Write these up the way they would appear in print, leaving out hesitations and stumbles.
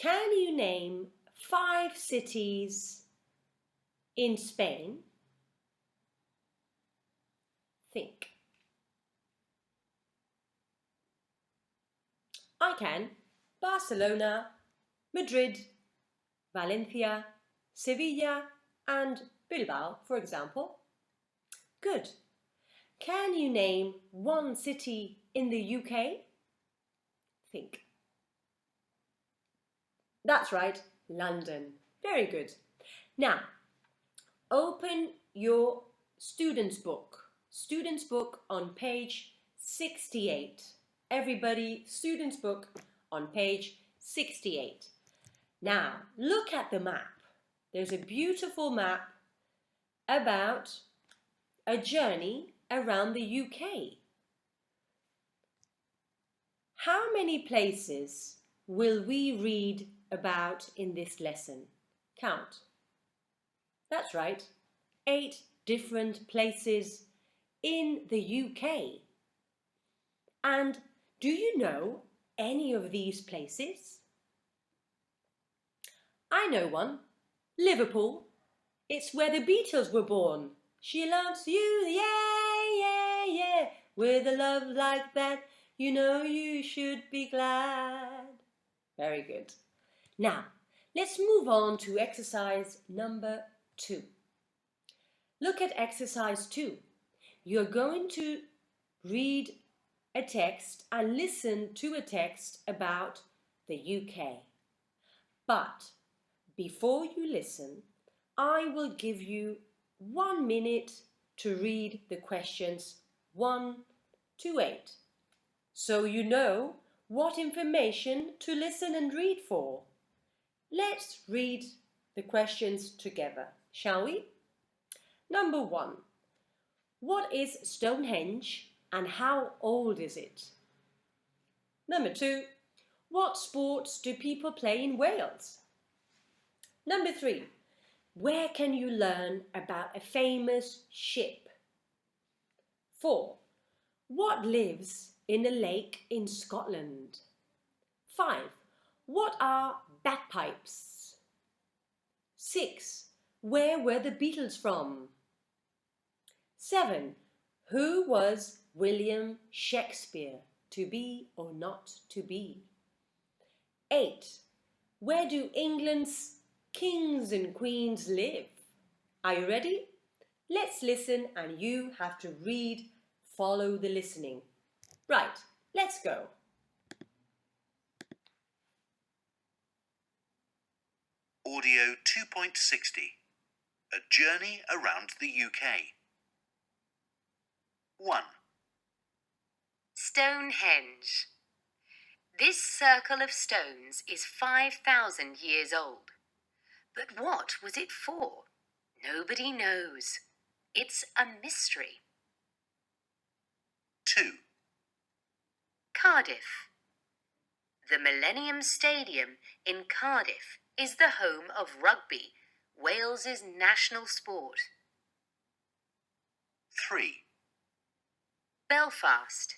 Can you name 5 cities in Spain? Think. I can. Barcelona, Madrid, Valencia, Sevilla and Bilbao, for example. Good. Can you name 1 city in the UK? Think. That's right, London. Very good. Now, open your student's book. Student's book on page 68. Everybody, student's book on page 68. Now, look at the map. There's a beautiful map about a journey around the UK. How many places will we read about in this lesson? Count. That's right, 8 different places in the UK. And do you know any of these places? I know one, Liverpool. It's where the Beatles were born. She loves you, yeah, yeah, yeah. With a love like that, you know you should be glad. Very good. Now, let's move on to exercise number 2. Look at exercise 2. You're going to read a text and listen to a text about the UK. But before you listen, I will give you 1 minute to read the questions 1 to 8, so you know what information to listen and read for. Let's read the questions together, shall we? Number 1. What is Stonehenge and how old is it? Number 2. What sports do people play in Wales? Number 3. Where can you learn about a famous ship? 4. What lives in a lake in Scotland? 5. What are bagpipes? 6. Where were the Beatles from? 7. Who was William Shakespeare? To be or not to be? 8. Where do England's kings and queens live? Are you ready? Let's listen and you have to read, follow the listening. Right, let's go. Audio 2.60. A journey around the UK. 1. Stonehenge. This circle of stones is 5,000 years old. But what was it for? Nobody knows. It's a mystery. 2. Cardiff. The Millennium Stadium in Cardiff is the home of rugby, Wales's national sport. 3. Belfast.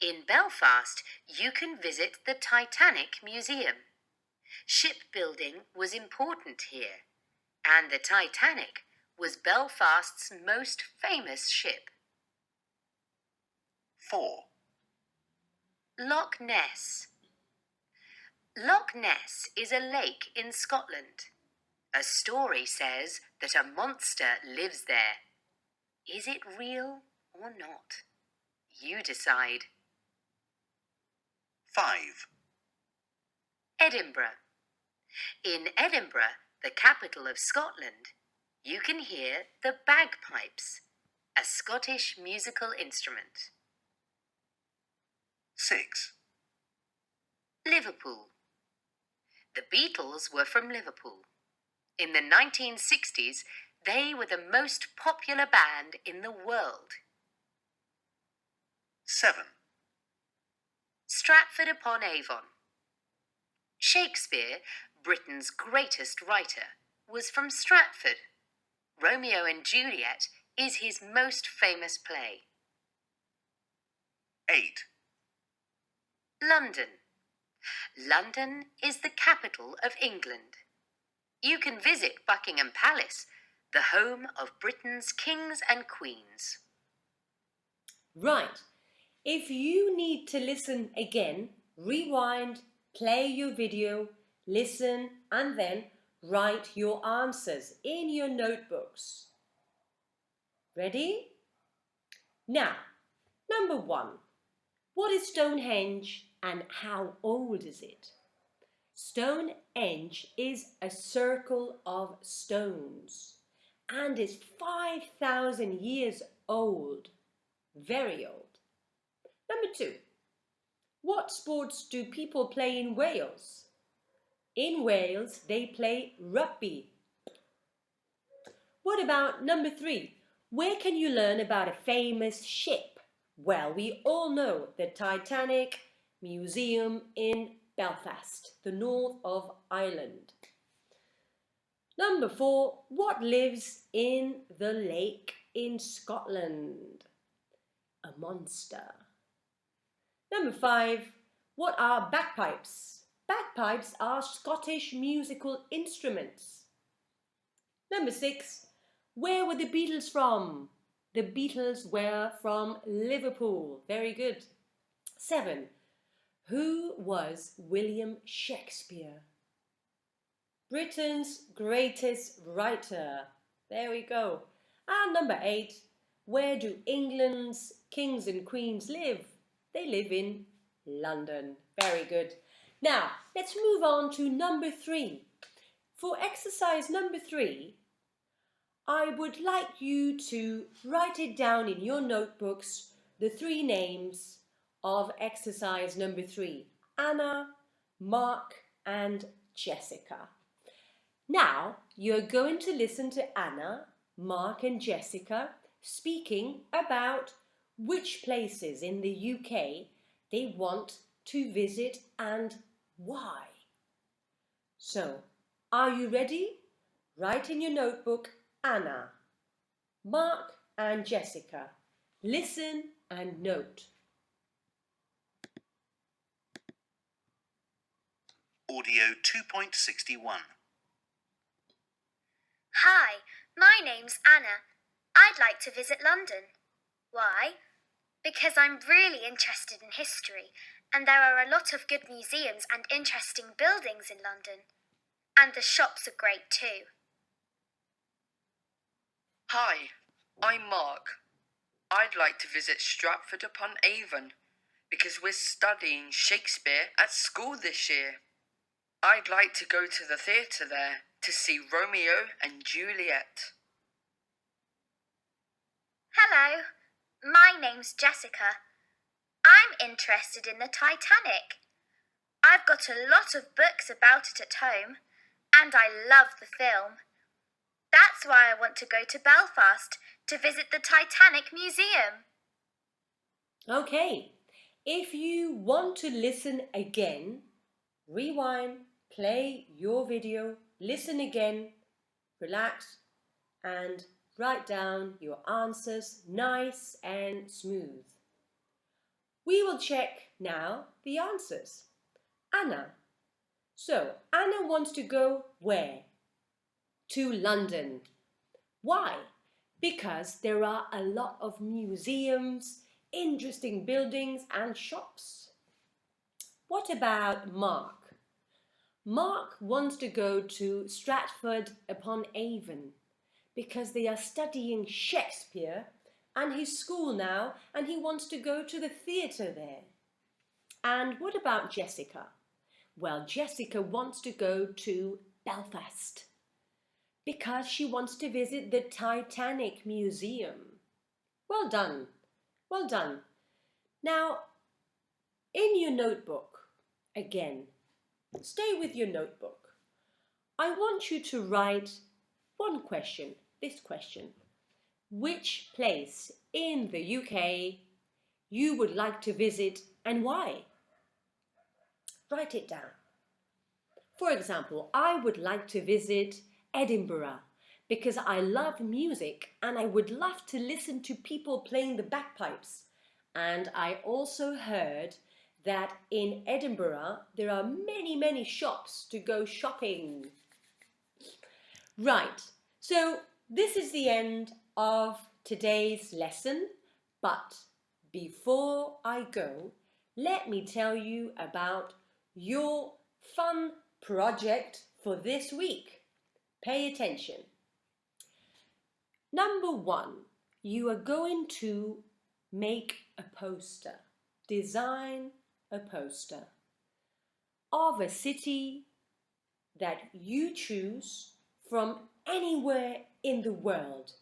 In Belfast, you can visit the Titanic Museum. Shipbuilding was important here, and the Titanic was Belfast's most famous ship. 4. Loch Ness. Loch Ness is a lake in Scotland. A story says that a monster lives there. Is it real or not? You decide. 5. Edinburgh. In Edinburgh, the capital of Scotland, you can hear the bagpipes, a Scottish musical instrument. 6. Liverpool. The Beatles were from Liverpool. In the 1960s, they were the most popular band in the world. 7. Stratford-upon-Avon. Shakespeare, Britain's greatest writer, was from Stratford. Romeo and Juliet is his most famous play. 8. London. London is the capital of England. You can visit Buckingham Palace, the home of Britain's kings and queens. Right. If you need to listen again, rewind, play your video, listen, and then write your answers in your notebooks. Ready? Now, number 1. What is Stonehenge and how old is it? Stonehenge is a circle of stones and is 5,000 years old. Very old. Number 2. What sports do people play in Wales? In Wales, they play rugby. What about number 3? Where can you learn about a famous ship? Well, we all know the Titanic Museum in Belfast, the north of Ireland. Number 4, what lives in the lake in Scotland? A monster. Number 5, what are bagpipes? Bagpipes are Scottish musical instruments. Number 6, where were the Beatles from? The Beatles were from Liverpool. Very good. 7, who was William Shakespeare? Britain's greatest writer. There we go. And number 8, where do England's kings and queens live? They live in London. Very good. Now, let's move on to number 3. For exercise number 3, I would like you to write it down in your notebooks, the 3 names of exercise number 3. Anna, Mark, and Jessica. Now, you're going to listen to Anna, Mark, and Jessica speaking about which places in the UK they want to visit and why. So, are you ready? Write in your notebook, Anna, Mark, and Jessica. Listen and note. Audio 2.61. Hi, my name's Anna. I'd like to visit London. Why? Because I'm really interested in history, and there are a lot of good museums and interesting buildings in London. And the shops are great too. Hi, I'm Mark. I'd like to visit Stratford-upon-Avon because we're studying Shakespeare at school this year. I'd like to go to the theatre there to see Romeo and Juliet. Hello, my name's Jessica. I'm interested in the Titanic. I've got a lot of books about it at home, and I love the film. That's why I want to go to Belfast to visit the Titanic Museum. Okay, if you want to listen again, rewind, play your video, listen again, relax, and write down your answers nice and smooth. We will check now the answers. Anna. So, Anna wants to go where? To London. Why? Because there are a lot of museums, interesting buildings and shops. What about Mark? Mark wants to go to Stratford-upon-Avon because they are studying Shakespeare and his school now, and he wants to go to the theatre there. And what about Jessica? Well, Jessica wants to go to Belfast because she wants to visit the Titanic Museum. Well done, well done. Now, in your notebook, again, stay with your notebook. I want you to write one question, this question. Which place in the UK you would like to visit and why? Write it down. For example, I would like to visit Edinburgh because I love music and I would love to listen to people playing the bagpipes. And I also heard that in Edinburgh there are many shops to go shopping. Right, so this is the end of today's lesson, but before I go, let me tell you about your fun project for this week. Pay attention. Number 1, you are going to make a poster, design a poster of a city that you choose from anywhere in the world.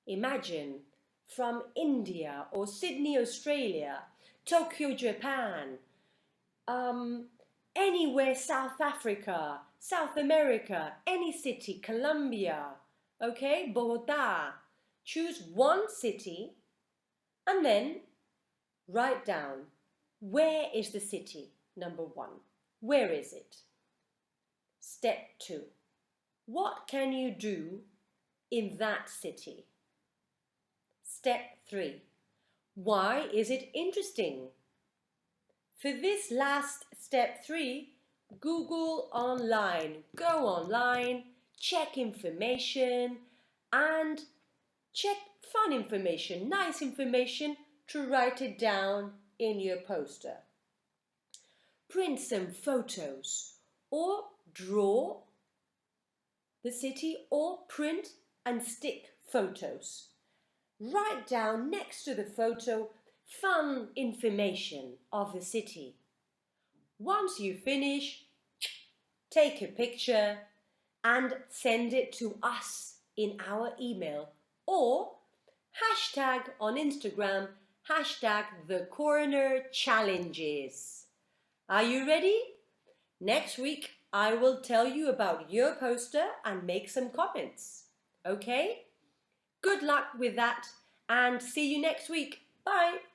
Imagine from India or Sydney, Australia, Tokyo, Japan, anywhere, South Africa, South America, any city, Colombia, okay, Bogota. Choose one city and then write down, where is the city? Number 1, where is it? Step 2, what can you do in that city? Step 3, why is it interesting? For this last step 3, Google online, go online, check information and check fun information, nice information to write it down in your poster. Print some photos or draw the city or print and stick photos. Write down next to the photo fun information of the city. Once you finish, take a picture and send it to us in our email or hashtag on Instagram, hashtag the Corner Challenges. Are you ready? Next week I will tell you about your poster and make some comments. Okay? Good luck with that and see you next week. Bye!